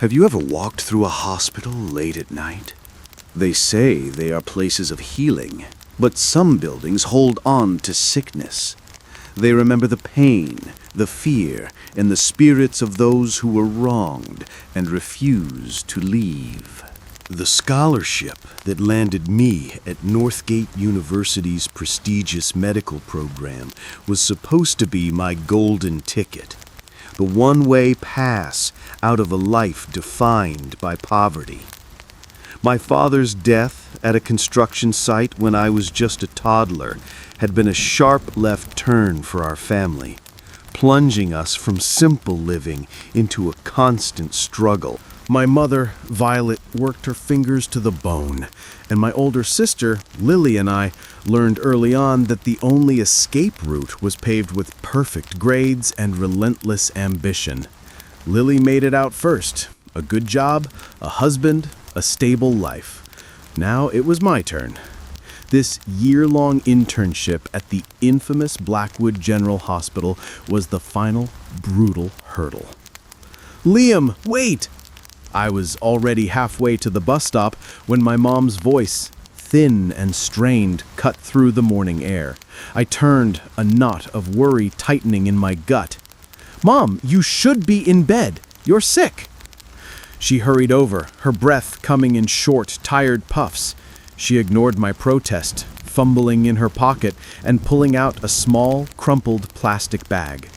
Have you ever walked through a hospital late at night? They say they are places of healing, but some buildings hold on to sickness. They remember the pain, the fear, and the spirits of those who were wronged and refuse to leave. The scholarship that landed me at Northgate University's prestigious medical program was supposed to be my golden ticket, the one-way pass out of a life defined by poverty. My father's death at a construction site when I was just a toddler had been a sharp left turn for our family, plunging us from simple living into a constant struggle. My mother, Violet, worked her fingers to the bone, and my older sister, Lily, and I learned early on that the only escape route was paved with perfect grades and relentless ambition. Lily made it out first. A good job, a husband, a stable life. Now it was my turn. This year-long internship at the infamous Blackwood General Hospital was the final brutal hurdle. "Liam, wait!" I was already halfway to the bus stop when my mom's voice, thin and strained, cut through the morning air. I turned, a knot of worry tightening in my gut. "Mom, you should be in bed. You're sick." She hurried over, her breath coming in short, tired puffs. She ignored my protest, fumbling in her pocket and pulling out a small, crumpled plastic bag.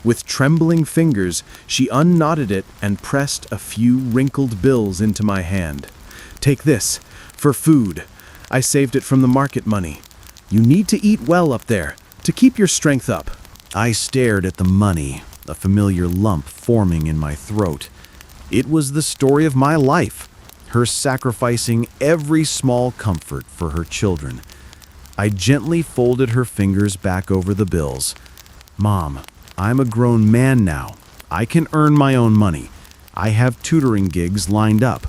With trembling fingers, she unknotted it and pressed a few wrinkled bills into my hand. "Take this, for food. I saved it from the market money. You need to eat well up there, to keep your strength up." I stared at the money, a familiar lump forming in my throat. It was the story of my life, her sacrificing every small comfort for her children. I gently folded her fingers back over the bills. "Mom, I'm a grown man now. I can earn my own money. I have tutoring gigs lined up.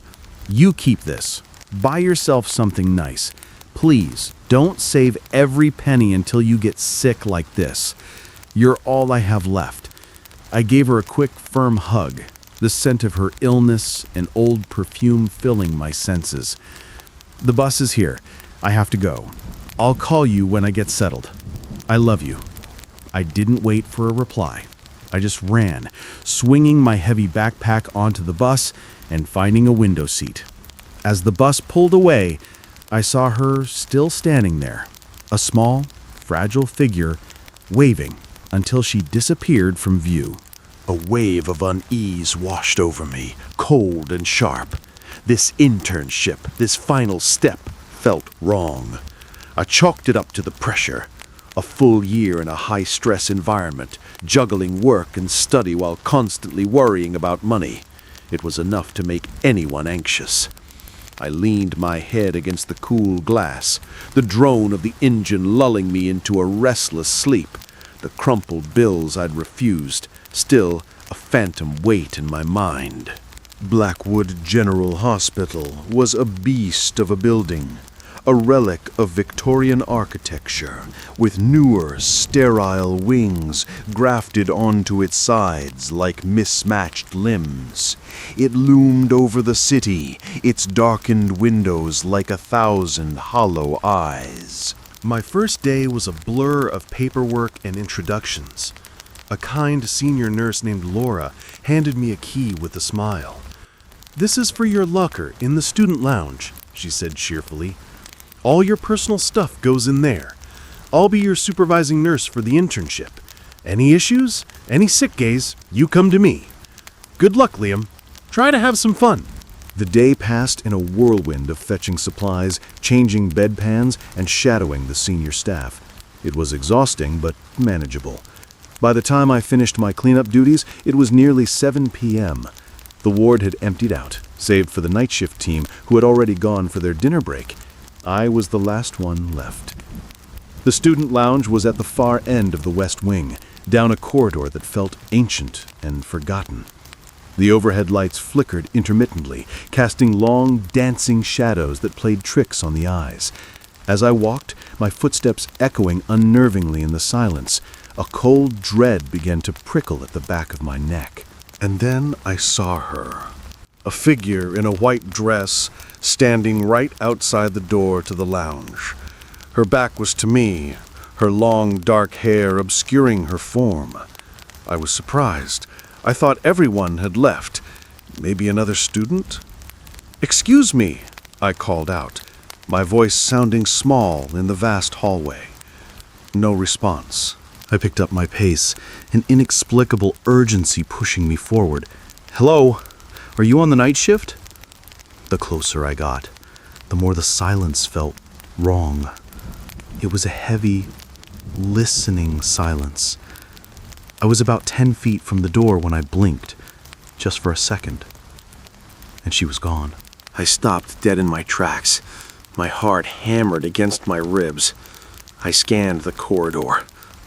You keep this. Buy yourself something nice. Please, don't save every penny until you get sick like this. You're all I have left." I gave her a quick, firm hug, the scent of her illness and old perfume filling my senses. "The bus is here. I have to go. I'll call you when I get settled. I love you." I didn't wait for a reply. I just ran, swinging my heavy backpack onto the bus and finding a window seat. As the bus pulled away, I saw her still standing there, a small, fragile figure, waving until she disappeared from view. A wave of unease washed over me, cold and sharp. This internship, this final step, felt wrong. I chalked it up to the pressure. A full year in a high-stress environment, juggling work and study while constantly worrying about money. It was enough to make anyone anxious. I leaned my head against the cool glass, the drone of the engine lulling me into a restless sleep. The crumpled bills I'd refused, still a phantom weight in my mind. Blackwood General Hospital was a beast of a building, a relic of Victorian architecture, with newer, sterile wings grafted onto its sides like mismatched limbs. It loomed over the city, its darkened windows like 1,000 hollow eyes. My first day was a blur of paperwork and introductions. A kind senior nurse named Laura handed me a key with a smile. "This is for your locker in the student lounge," she said cheerfully. "All your personal stuff goes in there. I'll be your supervising nurse for the internship. Any issues, any sick days, you come to me. Good luck, Liam. Try to have some fun." The day passed in a whirlwind of fetching supplies, changing bedpans, and shadowing the senior staff. It was exhausting, but manageable. By the time I finished my cleanup duties, it was nearly 7 p.m. The ward had emptied out, save for the night shift team who had already gone for their dinner break. I was the last one left. The student lounge was at the far end of the west wing, down a corridor that felt ancient and forgotten. The overhead lights flickered intermittently, casting long, dancing shadows that played tricks on the eyes. As I walked, my footsteps echoing unnervingly in the silence, a cold dread began to prickle at the back of my neck. And then I saw her. a figure in a white dress standing right outside the door to the lounge. Her back was to me, her long dark hair obscuring her form. I was surprised. I thought everyone had left. Maybe another student? "Excuse me," I called out, my voice sounding small in the vast hallway. No response. I picked up my pace, an inexplicable urgency pushing me forward. "Hello? Are you on the night shift?" The closer I got, the more the silence felt wrong. It was a heavy, listening silence. I was about 10 feet from the door when I blinked, just for a second, and she was gone. I stopped dead in my tracks, my heart hammered against my ribs. I scanned the corridor.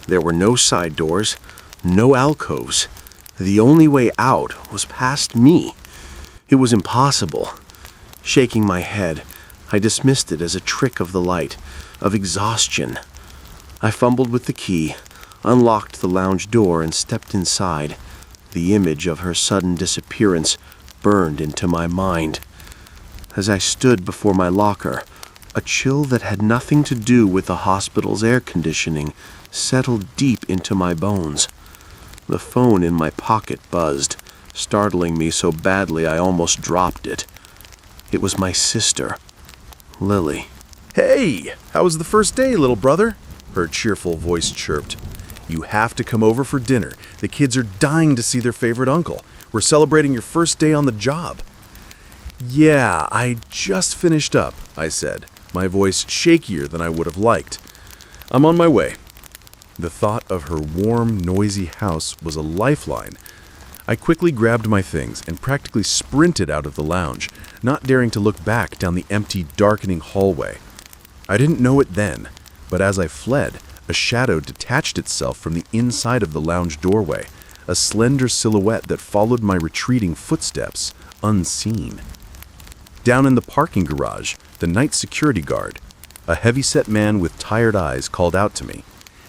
There were no side doors, no alcoves. The only way out was past me. It was impossible. Shaking my head, I dismissed it as a trick of the light, of exhaustion. I fumbled with the key, unlocked the lounge door, and stepped inside. The image of her sudden disappearance burned into my mind. As I stood before my locker, a chill that had nothing to do with the hospital's air conditioning settled deep into my bones. The phone in my pocket buzzed, startling me so badly I almost dropped it. It was my sister, Lily. "Hey, how was the first day, little brother?" her cheerful voice chirped. "You have to come over for dinner. The kids are dying to see their favorite uncle. We're celebrating your first day on the job." "Yeah, I just finished up," I said, my voice shakier than I would have liked. "I'm on my way." The thought of her warm, noisy house was a lifeline. I quickly grabbed my things and practically sprinted out of the lounge, not daring to look back down the empty, darkening hallway. I didn't know it then, but as I fled, a shadow detached itself from the inside of the lounge doorway, a slender silhouette that followed my retreating footsteps, unseen. Down in the parking garage, the night security guard, a heavy-set man with tired eyes, called out to me.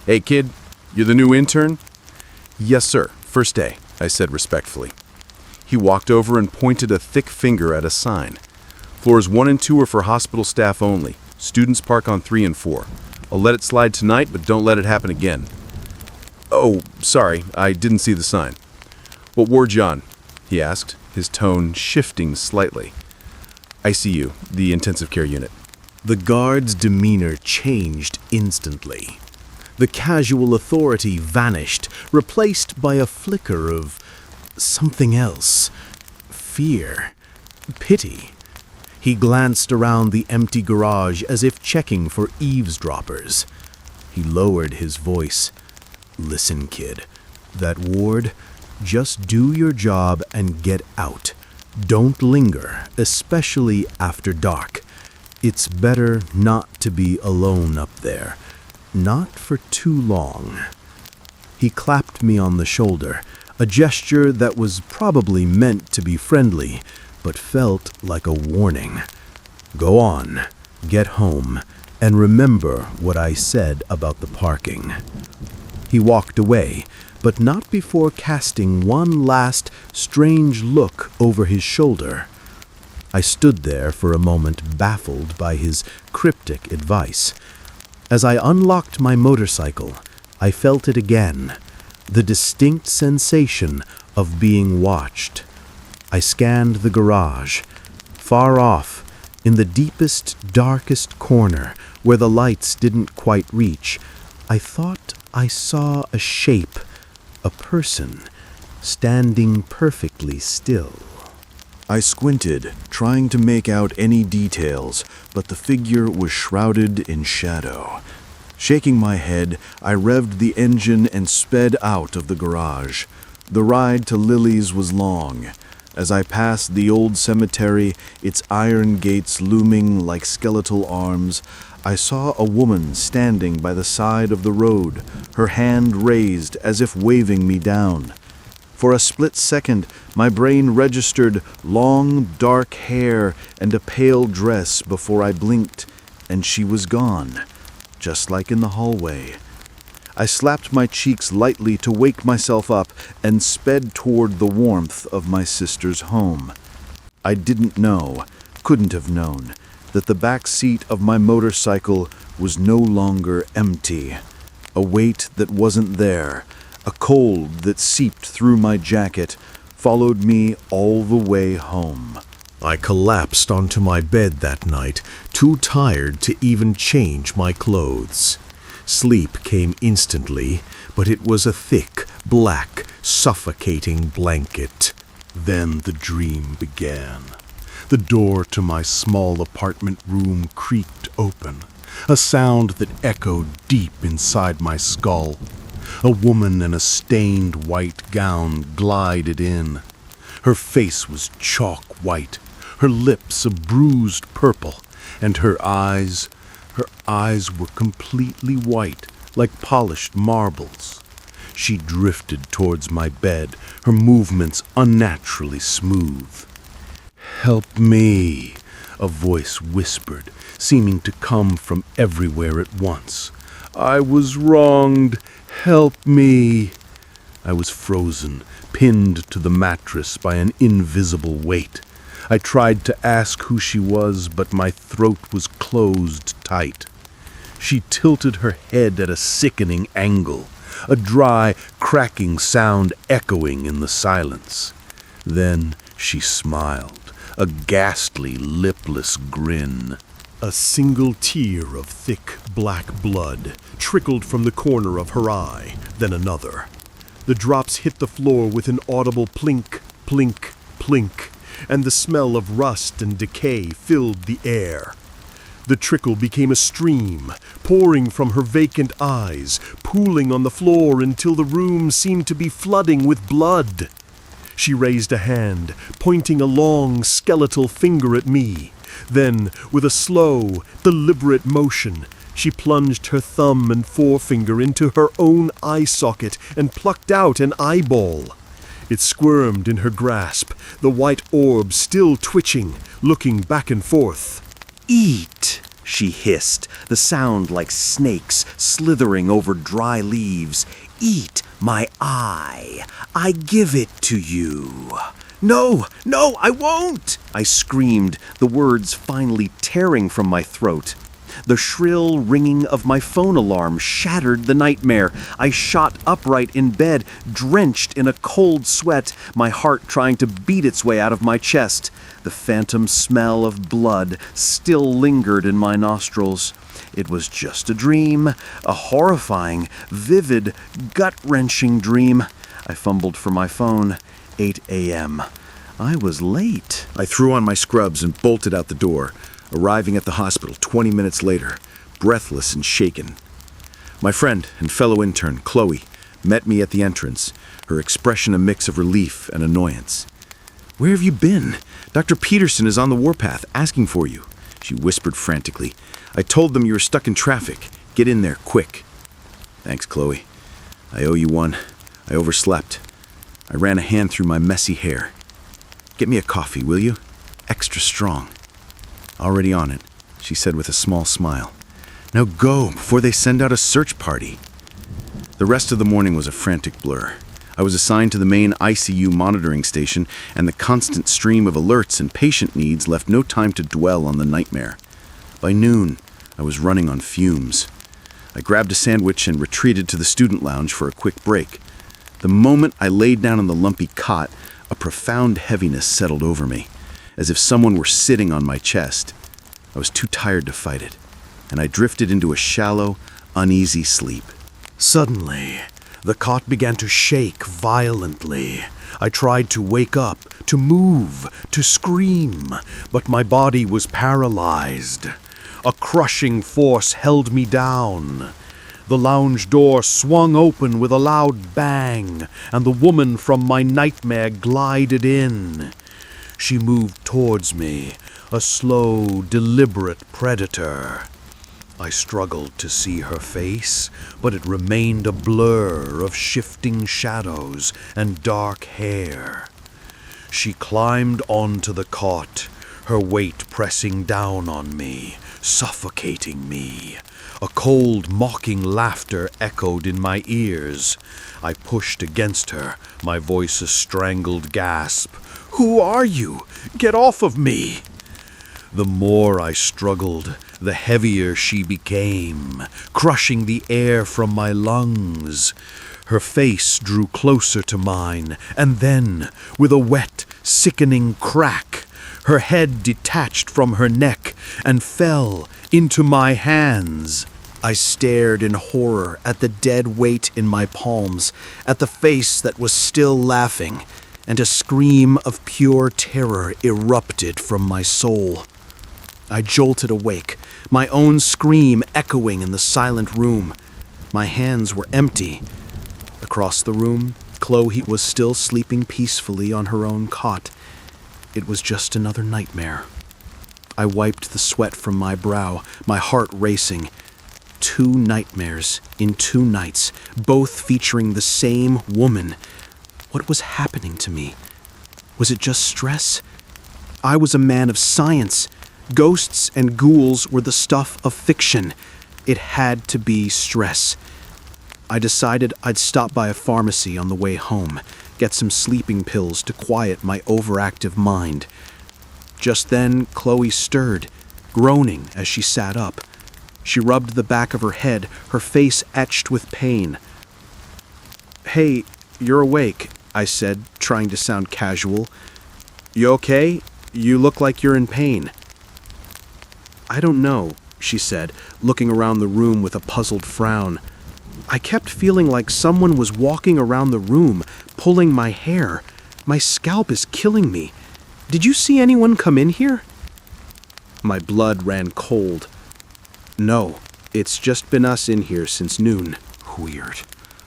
"Hey, kid, you're the new intern?" "Yes, sir. First day," I said respectfully. He walked over and pointed a thick finger at a sign. "Floors 1 and 2 are for hospital staff only. Students park on 3 and 4. I'll let it slide tonight, but don't let it happen again." "Oh, sorry, I didn't see the sign." "What ward you on?" he asked, his tone shifting slightly. "ICU, the intensive care unit." The guard's demeanor changed instantly. The casual authority vanished, replaced by a flicker of something else. Fear. Pity. He glanced around the empty garage as if checking for eavesdroppers. He lowered his voice. "Listen, kid. That ward, just do your job and get out. Don't linger, especially after dark. It's better not to be alone up there. Not for too long." He clapped me on the shoulder, a gesture that was probably meant to be friendly, but felt like a warning. "Go on, get home, and remember what I said about the parking." He walked away, but not before casting one last strange look over his shoulder. I stood there for a moment, baffled by his cryptic advice. As I unlocked my motorcycle, I felt it again, the distinct sensation of being watched. I scanned the garage. Far off, in the deepest, darkest corner, where the lights didn't quite reach, I thought I saw a shape, a person, standing perfectly still. I squinted, trying to make out any details, but the figure was shrouded in shadow. Shaking my head, I revved the engine and sped out of the garage. The ride to Lily's was long. As I passed the old cemetery, its iron gates looming like skeletal arms, I saw a woman standing by the side of the road, her hand raised as if waving me down. For a split second, my brain registered long, dark hair and a pale dress before I blinked, and she was gone, just like in the hallway. I slapped my cheeks lightly to wake myself up and sped toward the warmth of my sister's home. I didn't know, couldn't have known, that the back seat of my motorcycle was no longer empty. A weight that wasn't there, a cold that seeped through my jacket, followed me all the way home. I collapsed onto my bed that night, too tired to even change my clothes. Sleep came instantly, but it was a thick, black, suffocating blanket. Then the dream began. The door to my small apartment room creaked open, a sound that echoed deep inside my skull. A woman in a stained white gown glided in. Her face was chalk white, her lips a bruised purple, and her eyes were completely white, like polished marbles. She drifted towards my bed, her movements unnaturally smooth. "Help me," a voice whispered, seeming to come from everywhere at once. "I was wronged. Help me." I was frozen, pinned to the mattress by an invisible weight. I tried to ask who she was, but my throat was closed tight. She tilted her head at a sickening angle, a dry, cracking sound echoing in the silence. Then she smiled, a ghastly, lipless grin. A single tear of thick black blood trickled from the corner of her eye, then another. The drops hit the floor with an audible plink, plink, plink, and the smell of rust and decay filled the air. The trickle became a stream, pouring from her vacant eyes, pooling on the floor until the room seemed to be flooding with blood. She raised a hand, pointing a long, skeletal finger at me. Then, with a slow, deliberate motion, she plunged her thumb and forefinger into her own eye socket and plucked out an eyeball. It squirmed in her grasp, the white orb still twitching, looking back and forth. "Eat," she hissed, the sound like snakes slithering over dry leaves. "Eat my eye. I give it to you." "No, no, I won't!" I screamed, the words finally tearing from my throat. The shrill ringing of my phone alarm shattered the nightmare. I shot upright in bed, drenched in a cold sweat, my heart trying to beat its way out of my chest. The phantom smell of blood still lingered in my nostrils. It was just a dream, a horrifying, vivid, gut-wrenching dream. I fumbled for my phone. 8 a.m. I was late. I threw on my scrubs and bolted out the door, arriving at the hospital 20 minutes later, breathless and shaken. My friend and fellow intern, Chloe, met me at the entrance, her expression a mix of relief and annoyance. "Where have you been? Dr. Peterson is on the warpath, asking for you," she whispered frantically. "I told them you were stuck in traffic. Get in there, quick." "Thanks, Chloe. I owe you one. I overslept." I ran a hand through my messy hair. "Get me a coffee, will you? Extra strong." "Already on it," she said with a small smile. "Now go, before they send out a search party." The rest of the morning was a frantic blur. I was assigned to the main ICU monitoring station, and the constant stream of alerts and patient needs left no time to dwell on the nightmare. By noon, I was running on fumes. I grabbed a sandwich and retreated to the student lounge for a quick break. The moment I laid down on the lumpy cot, a profound heaviness settled over me, as if someone were sitting on my chest. I was too tired to fight it, and I drifted into a shallow, uneasy sleep. Suddenly, the cot began to shake violently. I tried to wake up, to move, to scream, but my body was paralyzed. A crushing force held me down. The lounge door swung open with a loud bang, and the woman from my nightmare glided in. She moved towards me, a slow, deliberate predator. I struggled to see her face, but it remained a blur of shifting shadows and dark hair. She climbed onto the cot, her weight pressing down on me, suffocating me. A cold, mocking laughter echoed in my ears. I pushed against her, my voice a strangled gasp. Who are you? Get off of me! The more I struggled, the heavier she became, crushing the air from my lungs. Her face drew closer to mine, and then, with a wet, sickening crack, her head detached from her neck and fell into my hands. I stared in horror at the dead weight in my palms, at the face that was still laughing, and a scream of pure terror erupted from my soul. I jolted awake, my own scream echoing in the silent room. My hands were empty. Across the room, Chloe was still sleeping peacefully on her own cot. It was just another nightmare. I wiped the sweat from my brow, my heart racing. 2 nightmares in 2 nights, both featuring the same woman. What was happening to me? Was it just stress? I was a man of science. Ghosts and ghouls were the stuff of fiction. It had to be stress. I decided I'd stop by a pharmacy on the way home, get some sleeping pills to quiet my overactive mind. Just then, Chloe stirred, groaning as she sat up. She rubbed the back of her head, her face etched with pain. "Hey, you're awake," I said, trying to sound casual. "You okay? You look like you're in pain." "I don't know," she said, looking around the room with a puzzled frown. "I kept feeling like someone was walking around the room, pulling my hair. My scalp is killing me. Did you see anyone come in here?" My blood ran cold. "No, it's just been us in here since noon." Weird.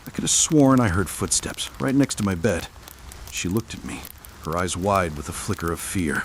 I could have sworn I heard footsteps right next to my bed. She looked at me, her eyes wide with a flicker of fear.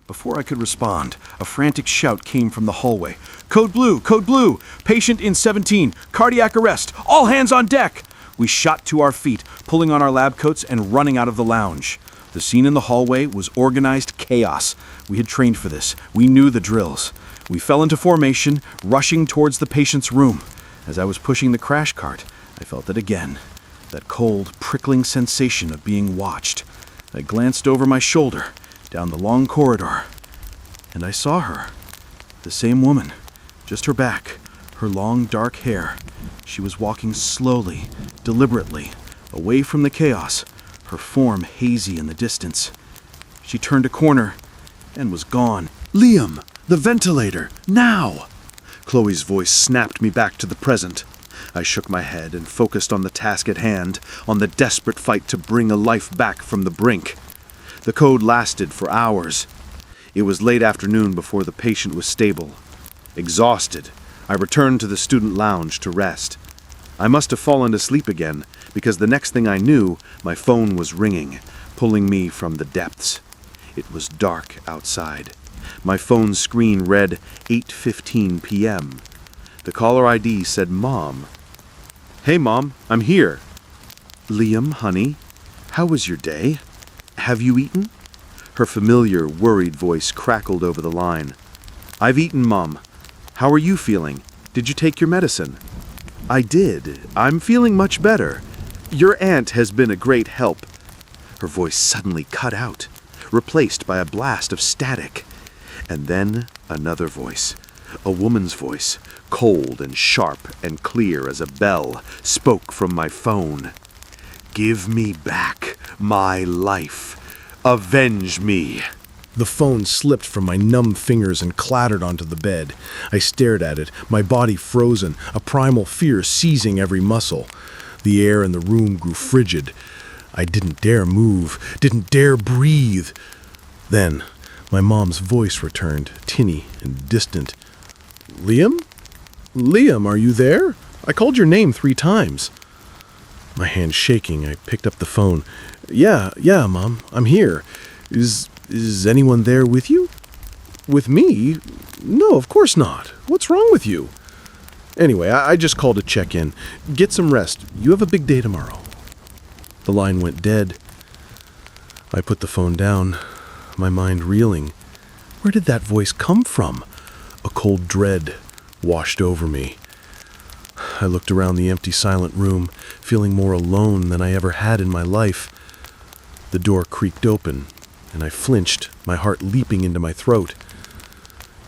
Before I could respond, a frantic shout came from the hallway. "Code blue! Code blue! Patient in 17! Cardiac arrest! All hands on deck!" We shot to our feet, pulling on our lab coats and running out of the lounge. The scene in the hallway was organized chaos. We had trained for this. We knew the drills. We fell into formation, rushing towards the patient's room. As I was pushing the crash cart, I felt it again. That cold, prickling sensation of being watched. I glanced over my shoulder, down the long corridor, and I saw her. The same woman, just her back, her long dark hair. She was walking slowly, deliberately, away from the chaos, her form hazy in the distance. She turned a corner and was gone. "Liam, the ventilator, now!" Chloe's voice snapped me back to the present. I shook my head and focused on the task at hand, on the desperate fight to bring a life back from the brink. The code lasted for hours. It was late afternoon before the patient was stable. Exhausted, I returned to the student lounge to rest. I must have fallen asleep again, because the next thing I knew, my phone was ringing, pulling me from the depths. It was dark outside. My phone's screen read 8:15 p.m. The caller ID said Mom. "Hey, Mom, I'm here." "Liam, honey, how was your day? Have you eaten?" Her familiar, worried voice crackled over the line. "I've eaten, Mom. How are you feeling? Did you take your medicine?" "I did. I'm feeling much better. Your aunt has been a great help." Her voice suddenly cut out, replaced by a blast of static. And then another voice, a woman's voice, cold and sharp and clear as a bell, spoke from my phone. "Give me back my life. Avenge me." The phone slipped from my numb fingers and clattered onto the bed. I stared at it, my body frozen, a primal fear seizing every muscle. The air in the room grew frigid. I didn't dare move, didn't dare breathe. Then, my mom's voice returned, tinny and distant. "Liam? Liam, are you there? I called your name 3 times. My hand shaking, I picked up the phone. Yeah, Mom, I'm here. Is anyone there with you?" "With me? No, of course not. What's wrong with you?" "Anyway, I just called to check in. Get some rest. You have a big day tomorrow." The line went dead. I put the phone down, my mind reeling. Where did that voice come from? A cold dread washed over me. I looked around the empty, silent room, feeling more alone than I ever had in my life. The door creaked open, and I flinched, my heart leaping into my throat.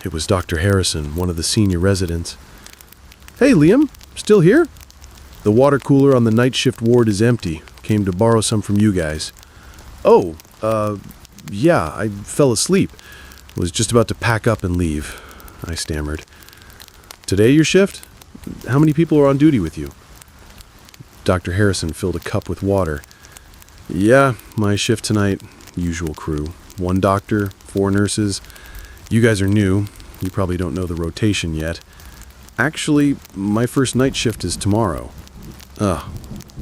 It was Dr. Harrison, one of the senior residents. "Hey, Liam, still here? The water cooler on the night shift ward is empty. Came to borrow some from you guys." "Oh, yeah, I fell asleep. Was just about to pack up and leave," I stammered. "Today your shift? How many people are on duty with you?" Dr. Harrison filled a cup with water. "Yeah, my shift tonight. Usual crew. 1 doctor, 4 nurses. You guys are new. You probably don't know the rotation yet. Actually, my first night shift is tomorrow."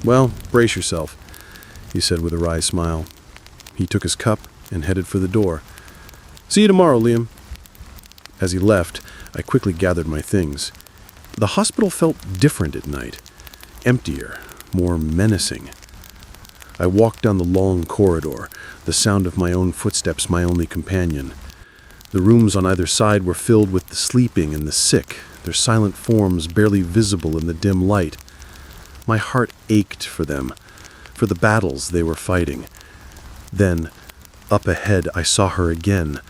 Well, brace yourself," he said with a wry smile. He took his cup and headed for the door. "See you tomorrow, Liam." As he left, I quickly gathered my things. The hospital felt different at night. Emptier, more menacing. I walked down the long corridor, the sound of my own footsteps my only companion. The rooms on either side were filled with the sleeping and the sick, their silent forms barely visible in the dim light. My heart ached for them, for the battles they were fighting. Then, up ahead, I saw her again,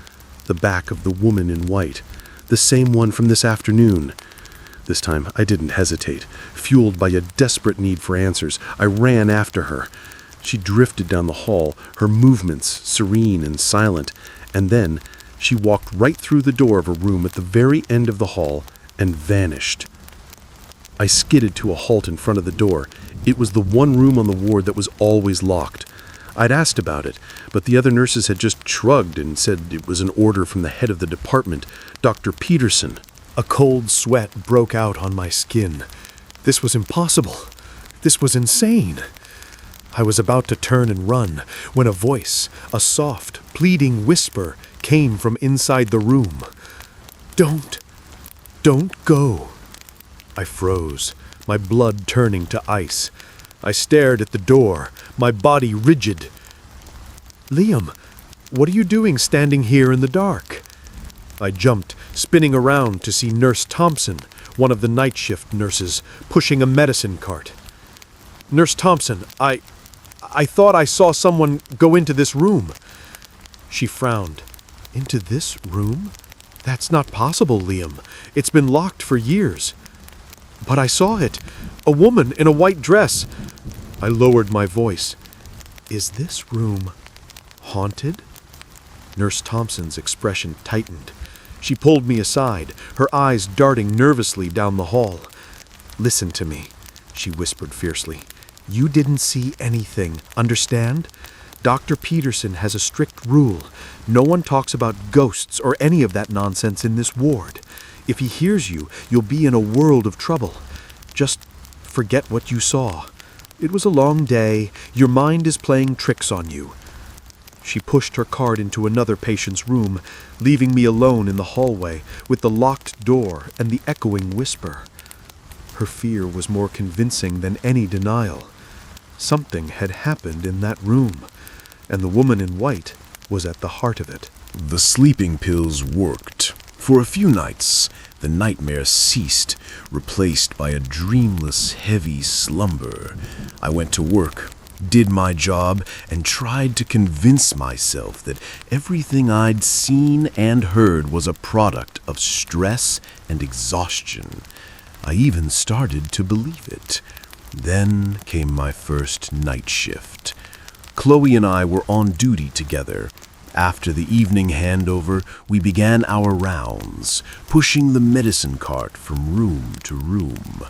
the back of the woman in white, the same one from this afternoon. This time, I didn't hesitate. Fueled by a desperate need for answers, I ran after her. She drifted down the hall, her movements serene and silent, and then she walked right through the door of a room at the very end of the hall and vanished. I skidded to a halt in front of the door. It was the one room on the ward that was always locked. I'd asked about it, but the other nurses had just shrugged and said it was an order from the head of the department, Dr. Peterson. A cold sweat broke out on my skin. This was impossible. This was insane. I was about to turn and run when a voice, a soft, pleading whisper, came from inside the room. Don't go." I froze, my blood turning to ice. I stared at the door, my body rigid. "Liam, what are you doing standing here in the dark?" I jumped, spinning around to see Nurse Thompson, one of the night shift nurses, pushing a medicine cart. "Nurse Thompson, I thought I saw someone go into this room." She frowned. "Into this room? That's not possible, Liam. It's been locked for years." "But I saw it. A woman in a white dress." I lowered my voice. "Is this room haunted?" Nurse Thompson's expression tightened. She pulled me aside, her eyes darting nervously down the hall. "Listen to me," she whispered fiercely. "You didn't see anything, understand? Dr. Peterson has a strict rule. No one talks about ghosts or any of that nonsense in this ward. If he hears you, you'll be in a world of trouble. Just forget what you saw. It was a long day. Your mind is playing tricks on you." She pushed her cart into another patient's room, leaving me alone in the hallway with the locked door and the echoing whisper. Her fear was more convincing than any denial. Something had happened in that room, and the woman in white was at the heart of it. The sleeping pills worked. For a few nights, the nightmare ceased, replaced by a dreamless, heavy slumber. I went to work, did my job, and tried to convince myself that everything I'd seen and heard was a product of stress and exhaustion. I even started to believe it. Then came my first night shift. Chloe and I were on duty together. After the evening handover, we began our rounds, pushing the medicine cart from room to room.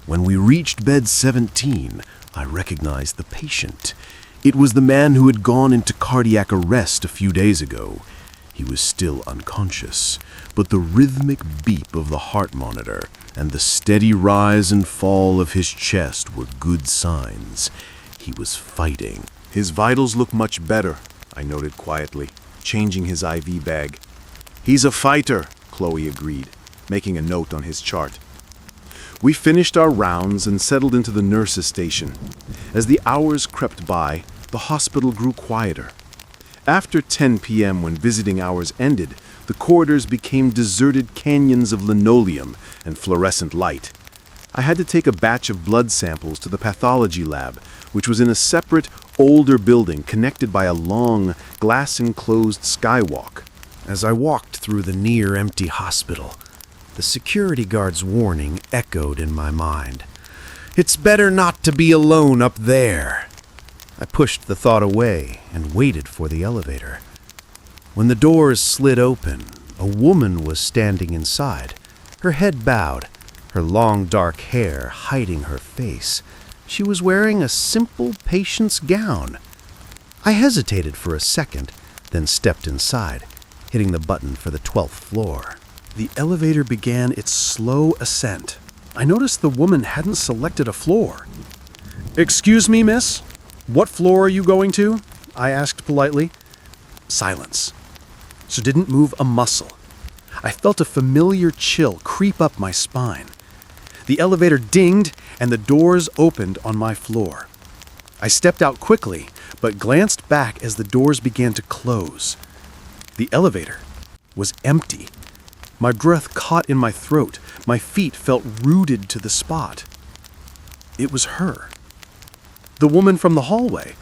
When we reached bed 17, I recognized the patient. It was the man who had gone into cardiac arrest a few days ago. He was still unconscious, but the rhythmic beep of the heart monitor and the steady rise and fall of his chest were good signs. He was fighting. His vitals look much better, I noted quietly, changing his IV bag. He's a fighter, Chloe agreed, making a note on his chart. We finished our rounds and settled into the nurses' station. As the hours crept by, the hospital grew quieter. After 10 p.m., when visiting hours ended, the corridors became deserted canyons of linoleum and fluorescent light. I had to take a batch of blood samples to the pathology lab, which was in a separate, older building connected by a long, glass-enclosed skywalk. As I walked through the near-empty hospital, the security guard's warning echoed in my mind. It's better not to be alone up there. I pushed the thought away and waited for the elevator. When the doors slid open, a woman was standing inside, her head bowed, her long dark hair hiding her face. She was wearing a simple patient's gown. I hesitated for a second, then stepped inside, hitting the button for the 12th floor. The elevator began its slow ascent. I noticed the woman hadn't selected a floor. "Excuse me, miss? What floor are you going to?" I asked politely. Silence. She didn't move a muscle. I felt a familiar chill creep up my spine. The elevator dinged and the doors opened on my floor. I stepped out quickly, but glanced back as the doors began to close. The elevator was empty. My breath caught in my throat. My feet felt rooted to the spot. It was her. The woman from the hallway.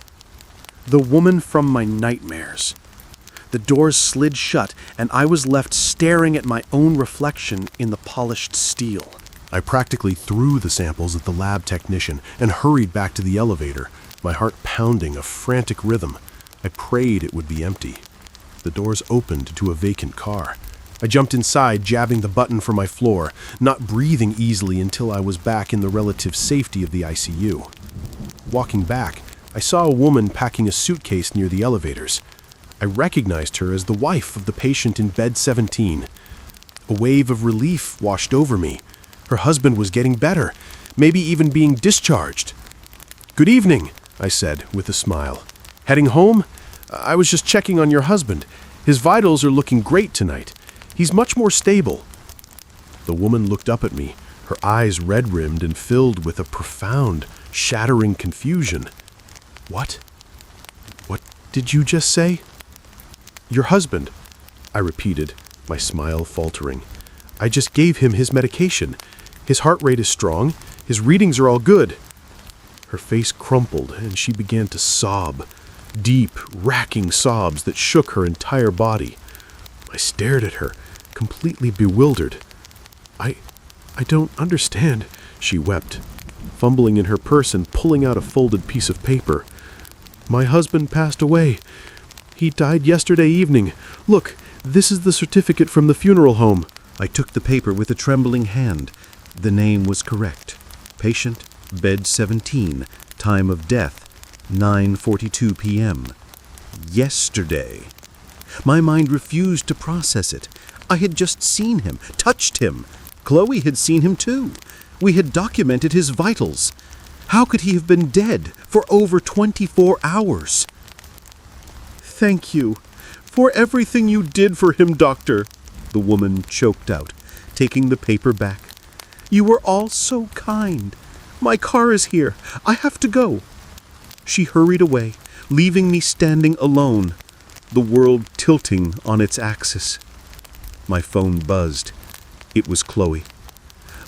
The woman from my nightmares. The doors slid shut, and I was left staring at my own reflection in the polished steel. I practically threw the samples at the lab technician and hurried back to the elevator, my heart pounding a frantic rhythm. I prayed it would be empty. The doors opened to a vacant car. I jumped inside, jabbing the button for my floor, not breathing easily until I was back in the relative safety of the ICU. Walking back, I saw a woman packing a suitcase near the elevators. I recognized her as the wife of the patient in bed 17. A wave of relief washed over me. Her husband was getting better, maybe even being discharged. "Good evening," I said with a smile. "Heading home? I was just checking on your husband. His vitals are looking great tonight. He's much more stable." The woman looked up at me, her eyes red-rimmed and filled with a profound, shattering confusion. What did you just say?" "Your husband," I repeated, my smile faltering. "I just gave him his medication. His heart rate is strong. His readings are all good." Her face crumpled and she began to sob, deep, racking sobs that shook her entire body. I stared at her, completely bewildered. I don't understand," she wept, fumbling in her purse and pulling out a folded piece of paper. "My husband passed away. He died yesterday evening. Look, this is the certificate from the funeral home." I took the paper with a trembling hand. The name was correct. Patient, bed 17, time of death, 9:42 p.m. Yesterday. My mind refused to process it. I had just seen him, touched him. Chloe had seen him too. We had documented his vitals. How could he have been dead for over 24 hours? "Thank you for everything you did for him, doctor," the woman choked out, taking the paper back. "You were all so kind. My car is here. I have to go." She hurried away, leaving me standing alone, the world tilting on its axis. My phone buzzed. It was Chloe.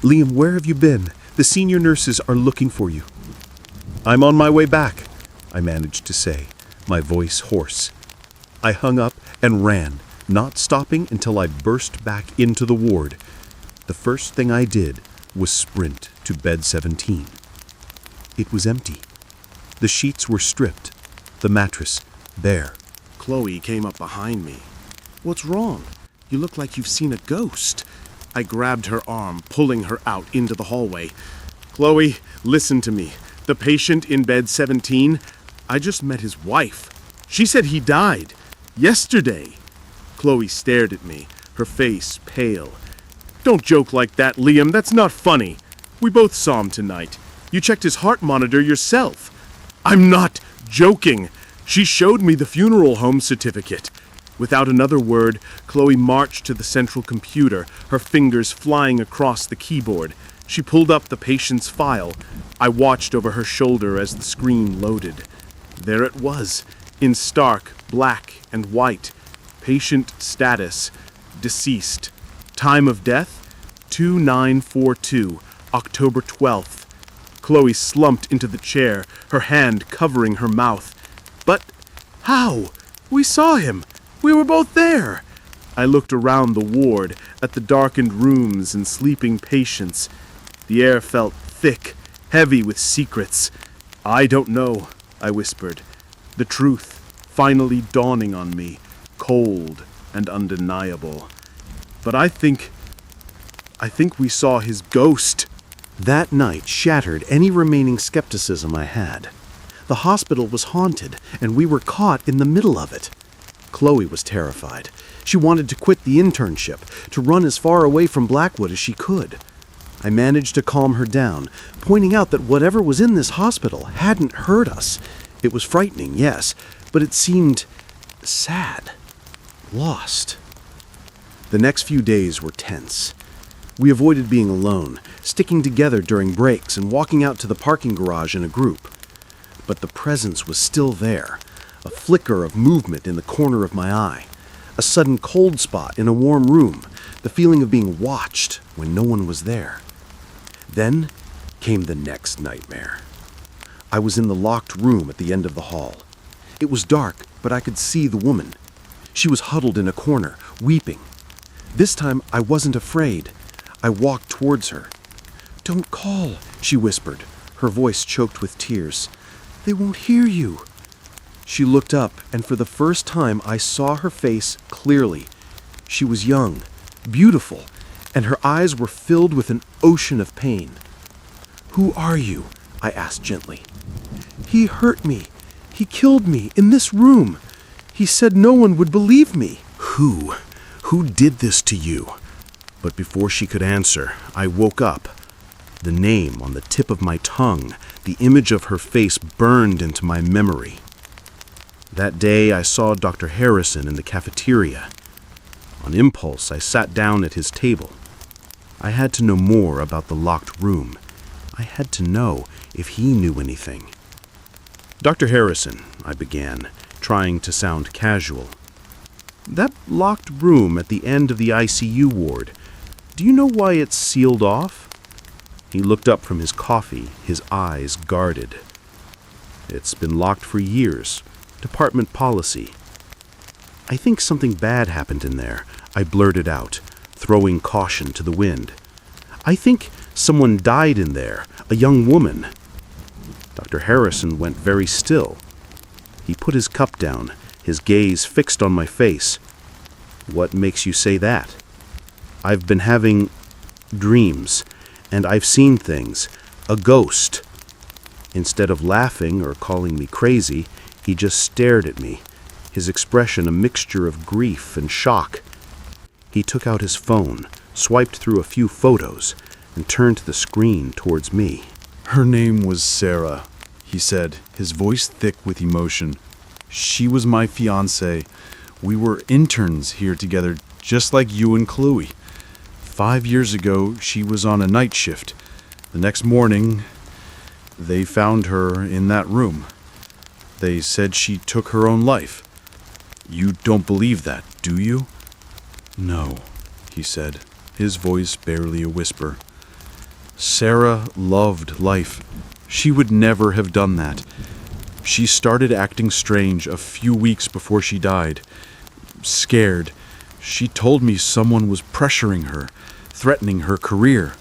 "Liam, where have you been? The senior nurses are looking for you." "I'm on my way back," I managed to say, my voice hoarse. I hung up and ran, not stopping until I burst back into the ward. The first thing I did was sprint to bed 17. It was empty. The sheets were stripped, the mattress bare. Chloe came up behind me. "What's wrong? You look like you've seen a ghost." I grabbed her arm, pulling her out into the hallway. "Chloe, listen to me. The patient in bed 17, I just met his wife. She said he died. Yesterday." Chloe stared at me, her face pale. "Don't joke like that, Liam. That's not funny. We both saw him tonight. You checked his heart monitor yourself." "I'm not joking. She showed me the funeral home certificate." Without another word, Chloe marched to the central computer, her fingers flying across the keyboard. She pulled up the patient's file. I watched over her shoulder as the screen loaded. There it was, in stark black and white. Patient status, deceased. Time of death, 2942. October 12th. Chloe slumped into the chair, her hand covering her mouth. But how? We saw him. We were both there. I looked around the ward, at the darkened rooms and sleeping patients. The air felt thick, heavy with secrets. I don't know, I whispered. The truth finally dawning on me, cold and undeniable. But I think we saw his ghost. That night shattered any remaining skepticism I had. The hospital was haunted, and we were caught in the middle of it. Chloe was terrified. She wanted to quit the internship, to run as far away from Blackwood as she could. I managed to calm her down, pointing out that whatever was in this hospital hadn't hurt us. It was frightening, yes, but it seemed sad, lost. The next few days were tense. We avoided being alone, sticking together during breaks and walking out to the parking garage in a group. But the presence was still there, a flicker of movement in the corner of my eye, a sudden cold spot in a warm room, the feeling of being watched when no one was there. Then came the next nightmare. I was in the locked room at the end of the hall. It was dark, but I could see the woman. She was huddled in a corner, weeping. This time I wasn't afraid. I walked towards her. "Don't call," she whispered, her voice choked with tears. "They won't hear you." She looked up, and for the first time I saw her face clearly. She was young, beautiful, and her eyes were filled with an ocean of pain. "Who are you?" I asked gently. "He hurt me. He killed me in this room. He said no one would believe me." Who? Who did this to you? But before she could answer, I woke up. The name on the tip of my tongue, the image of her face burned into my memory. That day I saw Dr. Harrison in the cafeteria. On impulse, I sat down at his table. I had to know more about the locked room. I had to know if he knew anything. "Dr. Harrison," I began, trying to sound casual. "That locked room at the end of the ICU ward, do you know why it's sealed off?" He looked up from his coffee, his eyes guarded. "It's been locked for years. Department policy." "I think something bad happened in there," I blurted out, throwing caution to the wind. "I think someone died in there, a young woman." Dr. Harrison went very still. He put his cup down, his gaze fixed on my face. "What makes you say that?" "I've been having dreams, and I've seen things. A ghost." Instead of laughing or calling me crazy, he just stared at me, his expression a mixture of grief and shock. He took out his phone, swiped through a few photos, and turned the screen towards me. Her name was Sarah, he said, his voice thick with emotion. She was my fiancée. We were interns here together, just like you and Chloe. 5 years ago, she was on a night shift. The next morning, they found her in that room. They said she took her own life. You don't believe that, do you? No, he said, his voice barely a whisper. Sarah loved life. She would never have done that. She started acting strange a few weeks before she died. Scared, she told me someone was pressuring her, threatening her career.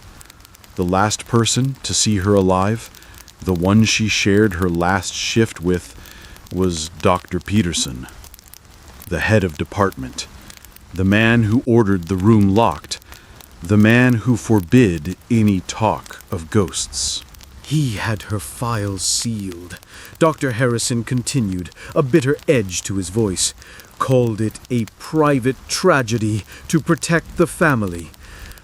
The last person to see her alive, the one she shared her last shift with, was Dr. Peterson, the head of department, the man who ordered the room locked, the man who forbid any talk of ghosts. He had her files sealed. Dr. Harrison continued, a bitter edge to his voice. Called it a private tragedy to protect the family.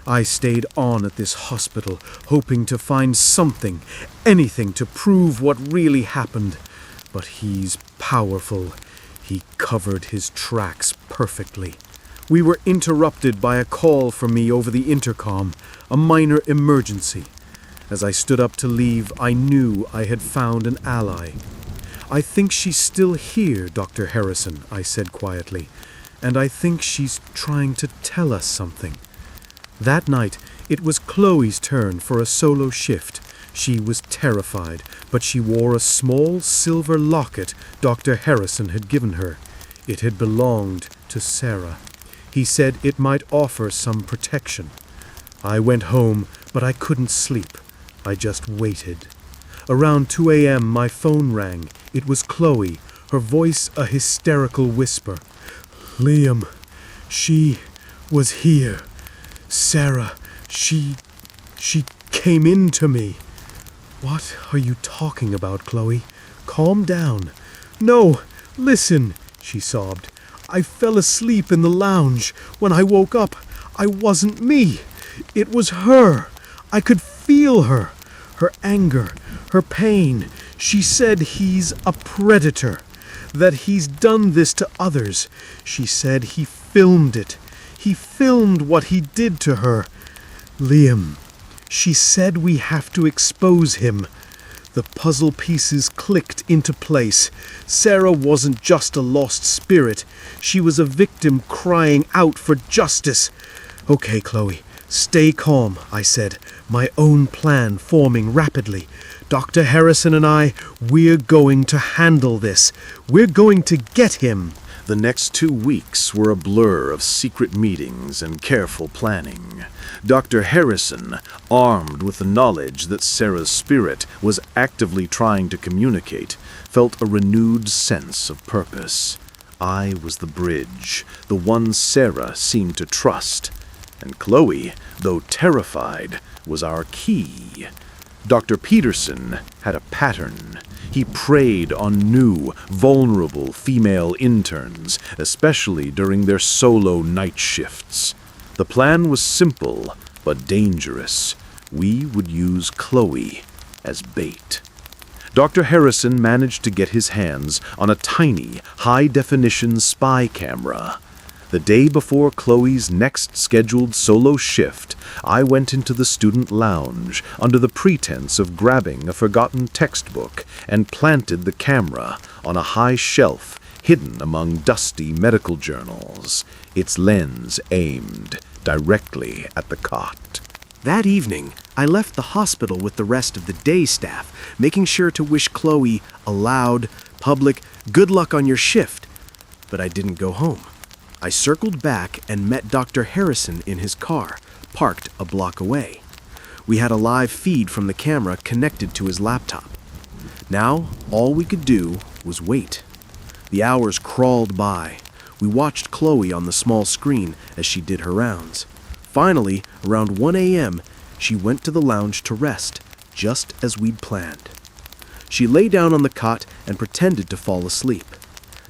I stayed on at this hospital, hoping to find something, anything to prove what really happened. But he's powerful. He covered his tracks perfectly. We were interrupted by a call from me over the intercom, a minor emergency. As I stood up to leave, I knew I had found an ally. "I think she's still here, Dr. Harrison," I said quietly, "and I think she's trying to tell us something." That night, It was Chloe's turn for a solo shift. She was terrified, but she wore a small silver locket Dr. Harrison had given her. It had belonged to Sarah. He said it might offer some protection. I went home, but I couldn't sleep. I just waited. Around 2 a.m. my phone rang. It was Chloe, her voice a hysterical whisper. "Liam, she was here. Sarah, she came into me." "What are you talking about, Chloe? Calm down." "No, listen," she sobbed. "I fell asleep in the lounge. When I woke up, I wasn't me. It was her. I could feel her. Her anger, her pain. She said he's a predator, that he's done this to others. She said he filmed it. He filmed what he did to her. Liam, she said we have to expose him." The puzzle pieces clicked into place. Sarah wasn't just a lost spirit. She was a victim crying out for justice. "Okay, Chloe, stay calm," I said, my own plan forming rapidly. "Dr. Harrison and we're going to handle this. We're going to get him." The next 2 weeks were a blur of secret meetings and careful planning. Dr. Harrison, armed with the knowledge that Sarah's spirit was actively trying to communicate, felt a renewed sense of purpose. I was the bridge, the one Sarah seemed to trust. And Chloe, though terrified, was our key. Dr. Peterson had a pattern. He preyed on new, vulnerable female interns, especially during their solo night shifts. The plan was simple, but dangerous. We would use Chloe as bait. Dr. Harrison managed to get his hands on a tiny, high-definition spy camera. The day before Chloe's next scheduled solo shift, I went into the student lounge under the pretense of grabbing a forgotten textbook and planted the camera on a high shelf hidden among dusty medical journals, its lens aimed directly at the cot. That evening, I left the hospital with the rest of the day staff, making sure to wish Chloe a loud, public, "Good luck on your shift." But I didn't go home. I circled back and met Dr. Harrison in his car, parked a block away. We had a live feed from the camera connected to his laptop. Now, all we could do was wait. The hours crawled by. We watched Chloe on the small screen as she did her rounds. Finally, around 1 a.m., she went to the lounge to rest, just as we'd planned. She lay down on the cot and pretended to fall asleep.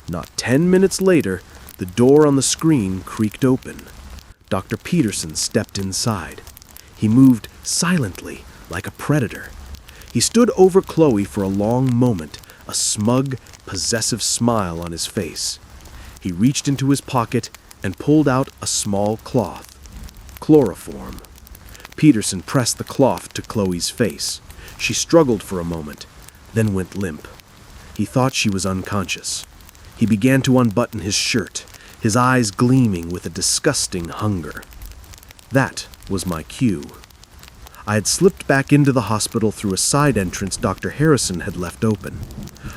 Not 10 minutes later, the door on the screen creaked open. Dr. Peterson stepped inside. He moved silently, like a predator. He stood over Chloe for a long moment, a smug, possessive smile on his face. He reached into his pocket and pulled out a small cloth. Chloroform. Peterson pressed the cloth to Chloe's face. She struggled for a moment, then went limp. He thought she was unconscious. He began to unbutton his shirt, his eyes gleaming with a disgusting hunger. That was my cue. I had slipped back into the hospital through a side entrance Dr. Harrison had left open.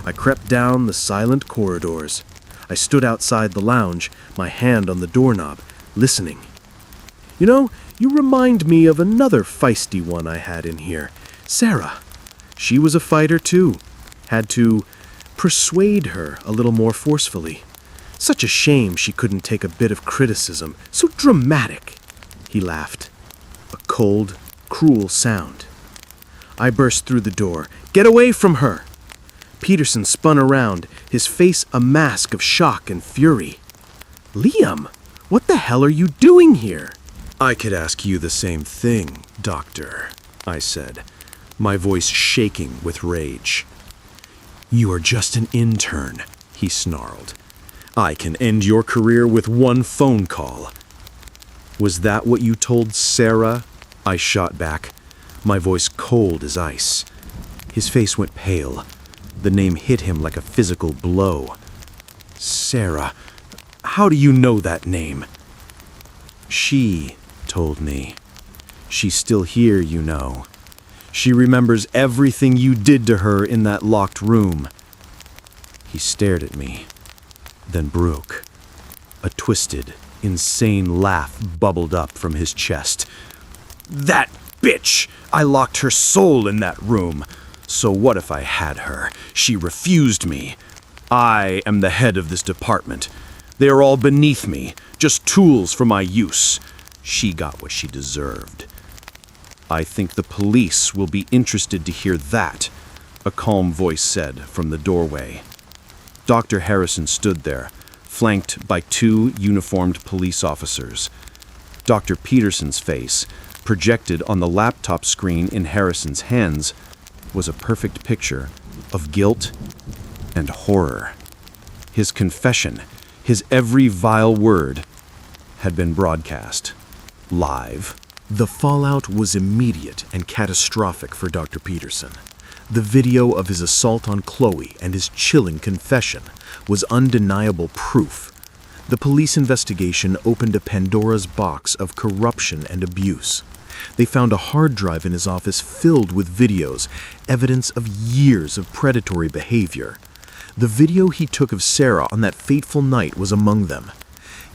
I crept down the silent corridors. I stood outside the lounge, my hand on the doorknob, listening. "You know, you remind me of another feisty one I had in here, Sarah. She was a fighter too. Had to persuade her a little more forcefully. Such a shame she couldn't take a bit of criticism. So dramatic." He laughed. A cold, cruel sound. I burst through the door. "Get away from her!" Peterson spun around, his face a mask of shock and fury. "Liam, what the hell are you doing here?" "I could ask you the same thing, Doctor," I said, my voice shaking with rage. "You are just an intern," he snarled. "I can end your career with one phone call." "Was that what you told Sarah?" I shot back, my voice cold as ice. His face went pale. The name hit him like a physical blow. "Sarah, how do you know that name?" "She told me." She's still here, you know. She remembers everything you did to her in that locked room. He stared at me, then broke. A twisted, insane laugh bubbled up from his chest. That bitch! I locked her soul in that room. So what if I had her? She refused me. I am the head of this department. They are all beneath me, just tools for my use. She got what she deserved. I think the police will be interested to hear that, a calm voice said from the doorway. Dr. Harrison stood there, flanked by 2 uniformed police officers. Dr. Peterson's face, projected on the laptop screen in Harrison's hands, was a perfect picture of guilt and horror. His confession, his every vile word, had been broadcast, live. The fallout was immediate and catastrophic for Dr. Peterson. The video of his assault on Chloe and his chilling confession was undeniable proof. The police investigation opened a Pandora's box of corruption and abuse. They found a hard drive in his office filled with videos, evidence of years of predatory behavior. The video he took of Sarah on that fateful night was among them.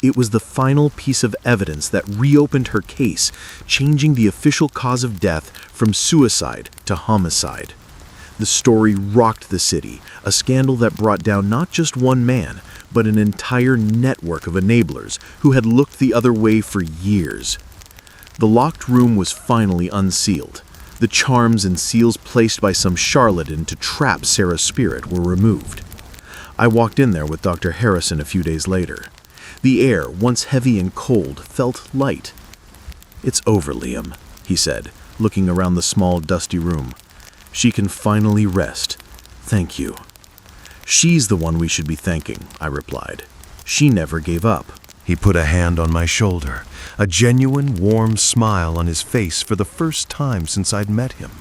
It was the final piece of evidence that reopened her case, changing the official cause of death from suicide to homicide. The story rocked the city, a scandal that brought down not just one man, but an entire network of enablers who had looked the other way for years. The locked room was finally unsealed. The charms and seals placed by some charlatan to trap Sarah's spirit were removed. I walked in there with Dr. Harrison a few days later. The air, once heavy and cold, felt light. "It's over, Liam," he said, looking around the small, dusty room. "She can finally rest. Thank you." "She's the one we should be thanking," I replied. "She never gave up." He put a hand on my shoulder, a genuine, warm smile on his face for the first time since I'd met him.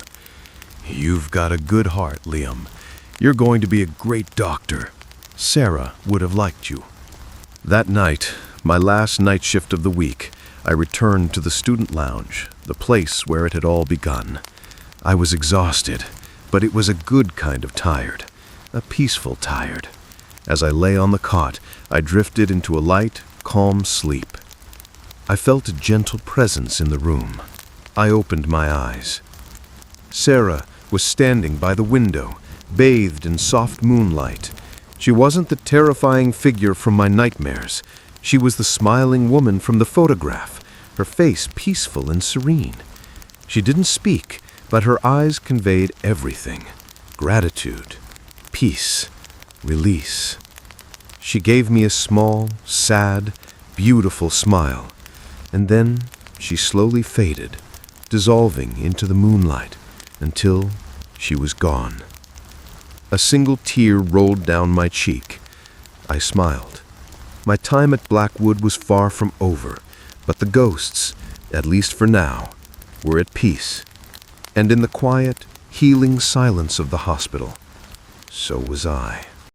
"You've got a good heart, Liam. You're going to be a great doctor. Sarah would have liked you." That night, my last night shift of the week, I returned to the student lounge, the place where it had all begun. I was exhausted, but it was a good kind of tired, a peaceful tired. As I lay on the cot, I drifted into a light, calm sleep. I felt a gentle presence in the room. I opened my eyes. Sarah was standing by the window, bathed in soft moonlight. She wasn't the terrifying figure from my nightmares. She was the smiling woman from the photograph, her face peaceful and serene. She didn't speak, but her eyes conveyed everything: gratitude, peace, release. She gave me a small, sad, beautiful smile, and then she slowly faded, dissolving into the moonlight until she was gone. A single tear rolled down my cheek. I smiled. My time at Blackwood was far from over, but the ghosts, at least for now, were at peace. And in the quiet, healing silence of the hospital, so was I.